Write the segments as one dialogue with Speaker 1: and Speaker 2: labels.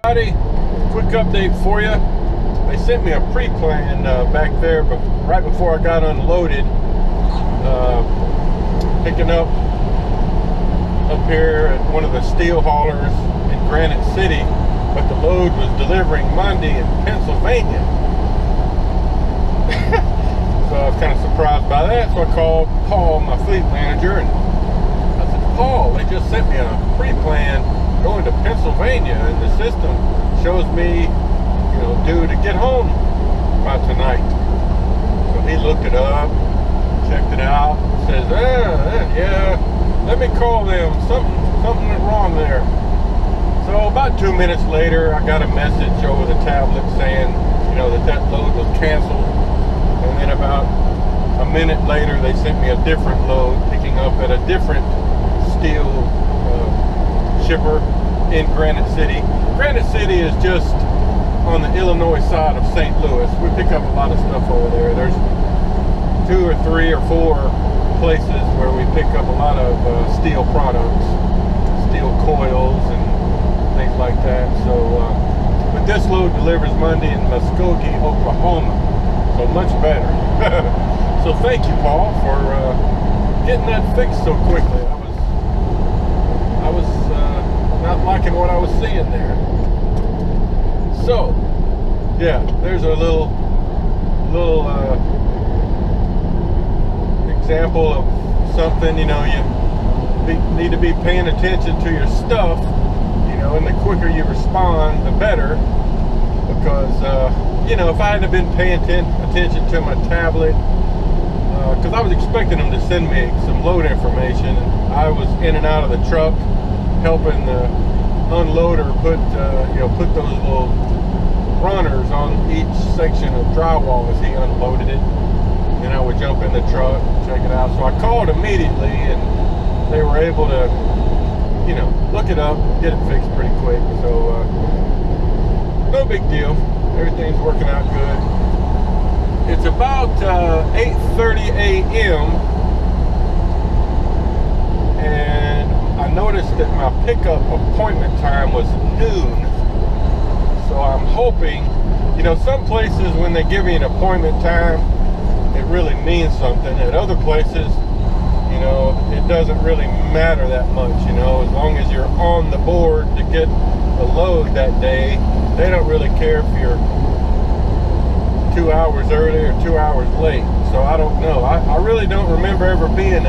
Speaker 1: Everybody, quick update for you. They sent me a pre-plan back there, but right before I got unloaded, picking up here at one of the steel haulers in Granite City, but the load was delivering Monday in Pennsylvania. So I was kind of surprised by that, so I called Paul, my fleet manager, and I said, Paul, they just sent me a pre-plan going to Pennsylvania, and the system shows me, due to get home by tonight. So he looked it up, checked it out, says, yeah, let me call them, something went wrong there. So about 2 minutes later, I got a message over the tablet saying, that load was canceled. And then about a minute later, they sent me a different load, picking up at a different steel shipper in Granite City. Granite City is just on the Illinois side of St. Louis. We pick up a lot of stuff over there. There's 2 or 3 or 4 places where we pick up a lot of steel products, steel coils and things like that. So, but this load delivers Monday in Muskogee, Oklahoma. So much better. So thank you, Paul, for getting that fixed so quickly. I was not liking what I was seeing there. So, yeah, there's a little example of something. You need to be paying attention to your stuff. And the quicker you respond, the better. Because if I hadn't been paying attention to my tablet, because I was expecting them to send me some load information, and I was in and out of the truck helping the unloader put those little runners on each section of drywall as he unloaded it. Then I would jump in the truck, check it out. So I called immediately, and they were able to, look it up, get it fixed pretty quick. So no big deal. Everything's working out good. It's about 8:30 a.m. and I noticed that my pickup appointment time was noon. So I'm hoping, some places when they give you an appointment time, it really means something. At other places, it doesn't really matter that much, as long as you're on the board to get the load that day, they don't really care if you're 2 hours early or 2 hours late. So I don't know. I really don't remember ever being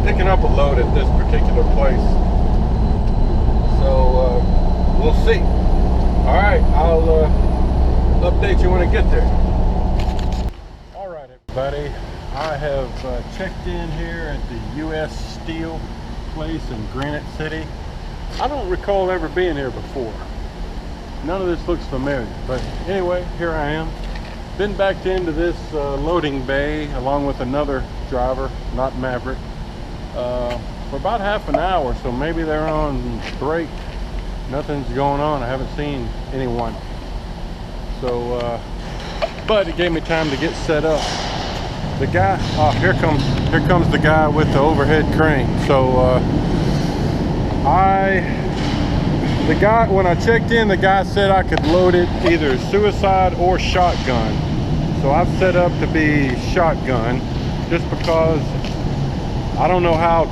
Speaker 1: picking up a load at this particular place. So we'll see. All right, I'll update you when I get there. All right, everybody. I have checked in here at the U.S. Steel place in Granite City. I don't recall ever being here before. None of this looks familiar, but anyway, here I am. Been backed into this loading bay along with another driver, not Maverick, for about half an hour. So maybe they're on break. Nothing's going on. I haven't seen anyone. So, but it gave me time to get set up. The guy, here comes the guy with the overhead crane. So when I checked in, the guy said I could load it either suicide or shotgun. So I've set up to be shotgun just because I don't know how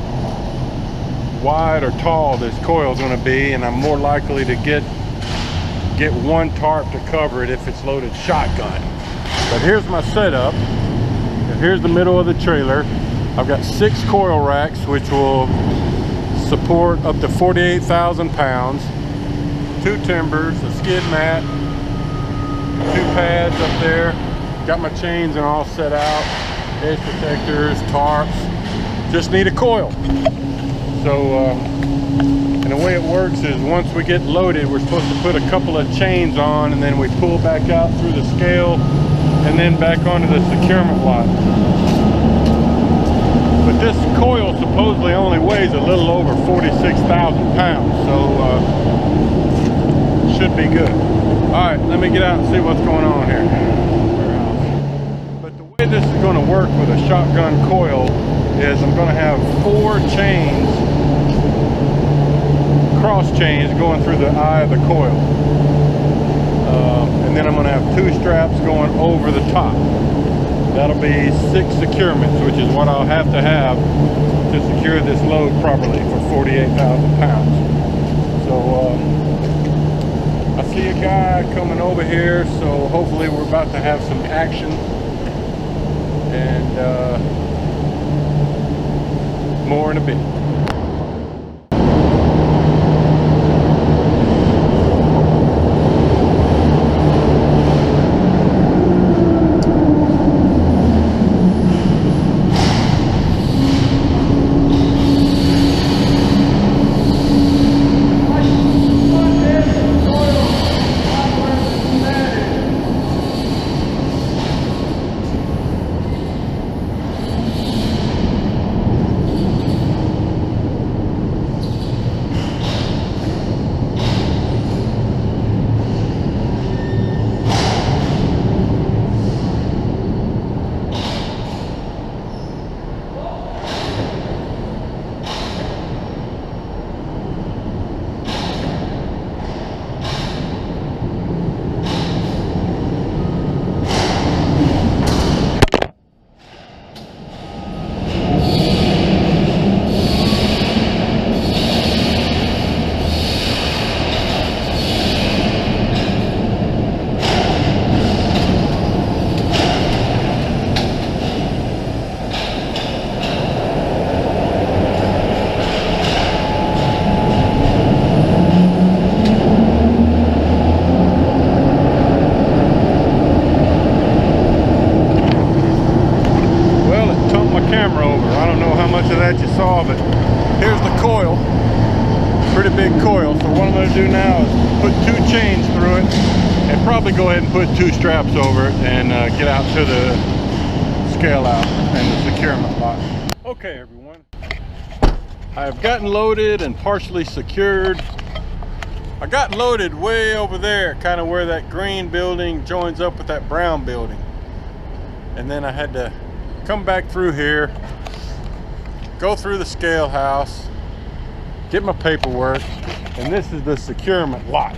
Speaker 1: wide or tall this coil is going to be, and I'm more likely to get one tarp to cover it if it's loaded shotgun. But here's my setup. Here's the middle of the trailer. I've got 6 coil racks which will support up to 48,000 pounds, 2 timbers, a skid mat, 2 pads up there. Got my chains and all set out, edge protectors, tarps. Just need a coil. So, and the way it works is once we get loaded, we're supposed to put a couple of chains on, and then we pull back out through the scale and then back onto the securement wire. But this coil supposedly only weighs a little over 46,000 pounds, so should be good. All right, let me get out and see what's going on here. But the way this is going to work with a shotgun coil is I'm going to have 4 chains, cross chains, going through the eye of the coil. and then I'm going to have 2 straps going over the top. That'll be 6 securements, which is what I'll have to secure this load properly for 48,000 pounds. So I see a guy coming over here, so hopefully we're about to have some action. And more in a bit. You saw, but here's the coil, pretty big coil. So what I'm going to do now is put 2 chains through it and probably go ahead and put 2 straps over it and get out to the scale out and the securement lock. Okay everyone, I've gotten loaded and partially secured. I got loaded way over there, kind of where that green building joins up with that brown building, and then I had to come back through here, go through the scale house, get my paperwork, and this is the securement lot.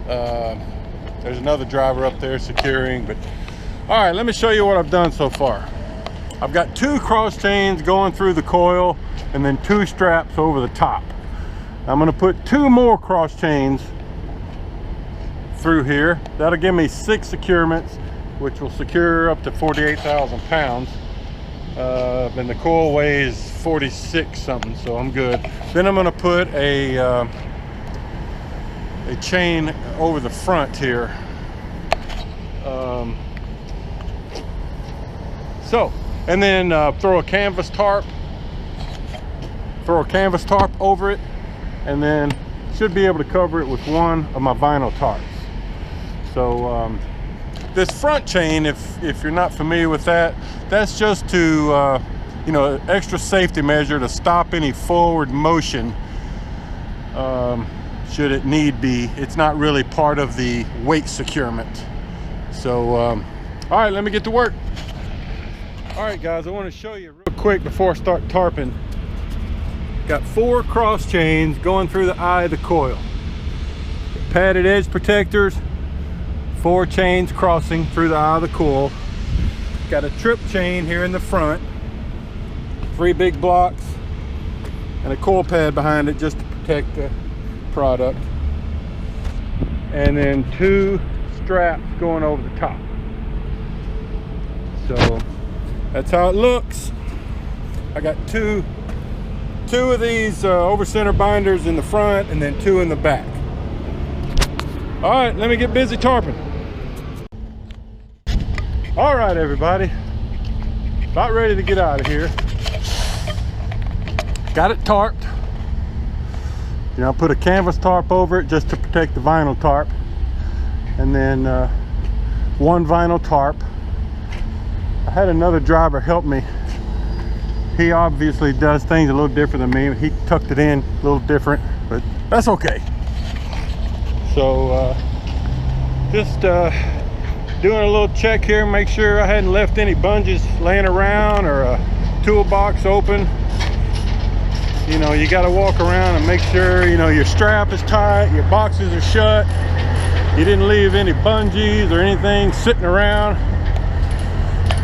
Speaker 1: There's another driver up there securing, but all right, let me show you what I've done so far. I've got 2 cross chains going through the coil and then 2 straps over the top. I'm going to put 2 more cross chains through here. That'll give me 6 securements, which will secure up to 48,000 pounds. And the coil weighs 46 something, so I'm good. Then I'm going to put a chain over the front here. And then throw a canvas tarp over it, and then should be able to cover it with one of my vinyl tarps. So this front chain, if you're not familiar with that, that's just to extra safety measure to stop any forward motion should it need be. It's not really part of the weight securement. So all right, let me get to work. All right guys, I want to show you real quick before I start tarping. Got 4 cross chains going through the eye of the coil, padded edge protectors, 4 chains crossing through the eye of the coil. Got a trip chain here in the front, 3 big blocks, and a coil pad behind it just to protect the product, and then 2 straps going over the top. So that's how it looks. I got two of these over center binders in the front and then 2 in the back. All right, let me get busy tarping. All right everybody, about ready to get out of here. Got it tarped. I put a canvas tarp over it just to protect the vinyl tarp, and then 1 vinyl tarp. I had another driver help me. He obviously does things a little different than me. He tucked it in a little different, but that's okay. So just doing a little check here, make sure I hadn't left any bungees laying around or a toolbox open. You got to walk around and make sure your strap is tight, your boxes are shut, You didn't leave any bungees or anything sitting around.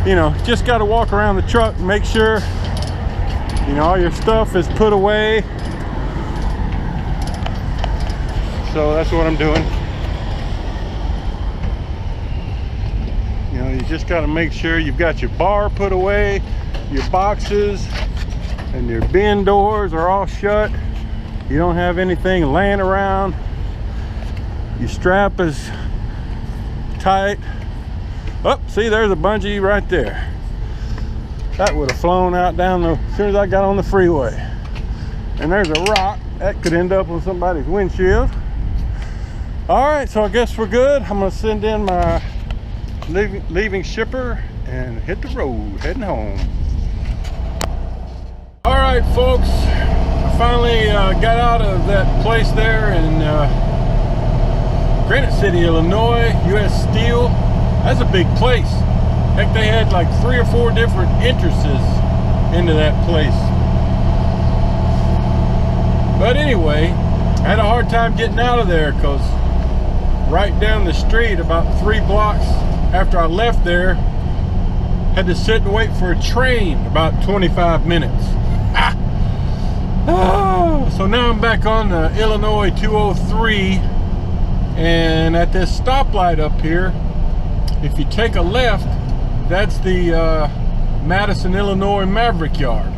Speaker 1: You know, just got to walk around the truck and make sure, you know, all your stuff is put away. So that's what I'm doing. You know, you just got to make sure you've got your bar put away, your boxes and your bin doors are all shut. You don't have anything laying around. Your strap is tight. Oh, see, there's a bungee right there. That would have flown out down as soon as I got on the freeway. And there's a rock that could end up on somebody's windshield. All right, so I guess we're good. I'm gonna send in my leaving shipper and hit the road, heading home. All right, folks, I finally got out of that place there in Granite City, Illinois. US Steel. That's a big place. Heck, they had like 3 or 4 different entrances into that place. But anyway, I had a hard time getting out of there because right down the street, about 3 blocks after I left there, had to sit and wait for a train about 25 minutes. So now I'm back on the Illinois 203, and at this stoplight up here, if you take a left, that's the Madison, Illinois Maverick yard.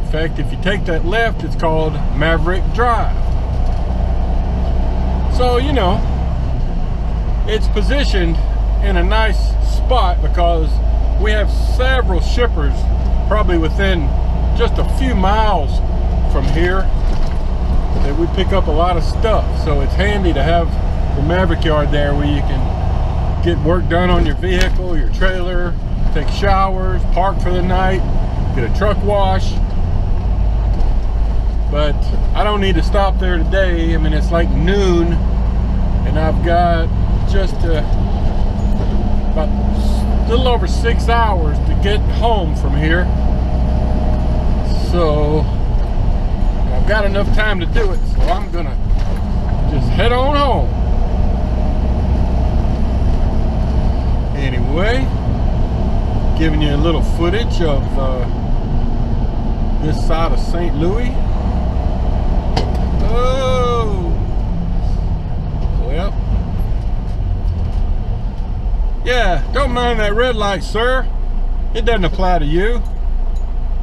Speaker 1: In fact, if you take that left, it's called Maverick Drive. So, you know, it's positioned in a nice spot because we have several shippers probably within just a few miles from here that we pick up a lot of stuff. So it's handy to have the Maverick yard there where you can get work done on your vehicle, your trailer, take showers, park for the night, get a truck wash. But I don't need to stop there today. I mean, it's like noon and I've got just about a little over 6 hours to get home from here. So I've got enough time to do it, so I'm gonna just head on home. Anyway, giving you a little footage of this side of St. Louis. Oh, well, yeah, don't mind that red light, sir. It doesn't apply to you,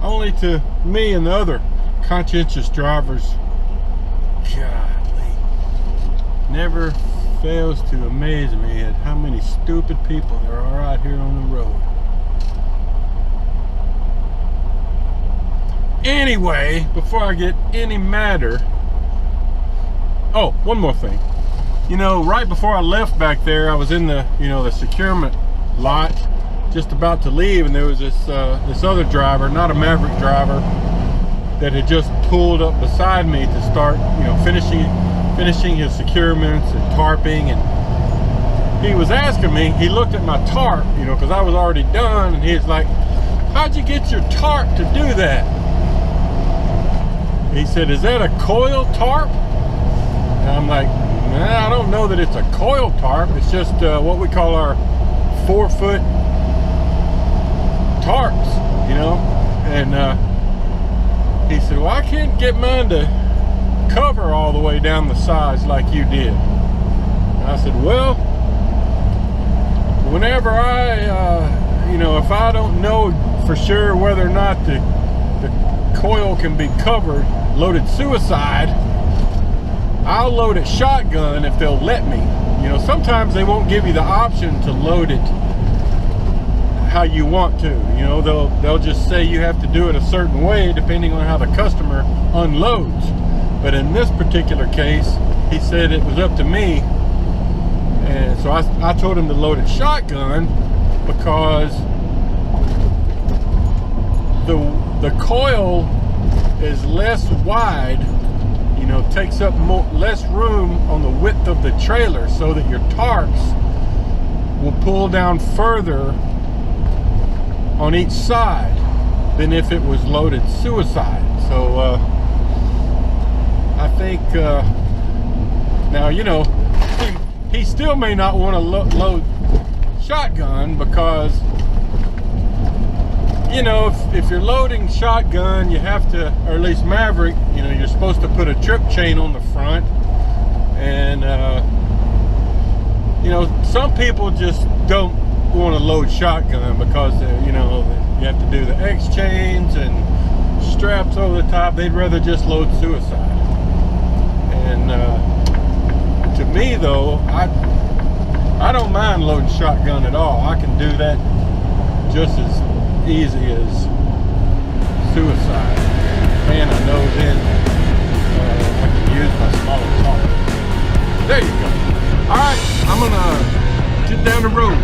Speaker 1: only to me and the other conscientious drivers. Golly, never fails to amaze me at how many stupid people there are out here on the road. Anyway, before I get any madder, oh, one more thing. You know, right before I left back there, I was in the, you know, the securement lot, just about to leave, and there was this this other driver, not a Maverick driver, that had just pulled up beside me to start, you know, finishing his securements and tarping. And he was asking me, he looked at my tarp, you know, because I was already done, and he was like, how'd you get your tarp to do that? He said, is that a coil tarp? And I'm like, nah, I don't know that it's a coil tarp. It's just what we call our 4-foot tarps, you know. And he said, well, I can't get mine to cover all the way down the sides like you did. And I said, well, whenever I, you know, if I don't know for sure whether or not the coil can be covered, loaded suicide, I'll load it shotgun if they'll let me. You know, sometimes they won't give you the option to load it how you want to. You know, they'll just say you have to do it a certain way depending on how the customer unloads. But in this particular case, he said it was up to me, and so I told him to load it shotgun because the coil is less wide, you know, takes up less room on the width of the trailer, so that your tarps will pull down further on each side than if it was loaded suicide. So I think now, you know, he still may not want to load shotgun because, you know, if you're loading shotgun, you have to, or at least Maverick, you know, you're supposed to put a trip chain on the front. And, you know, some people just don't want to load shotgun because, you know, you have to do the X chains and straps over the top. They'd rather just load suicide. And to me, though, I don't mind loading shotgun at all. I can do that just as easy as suicide. And I know then I can use my smaller target. There you go. All right, I'm gonna get down the road.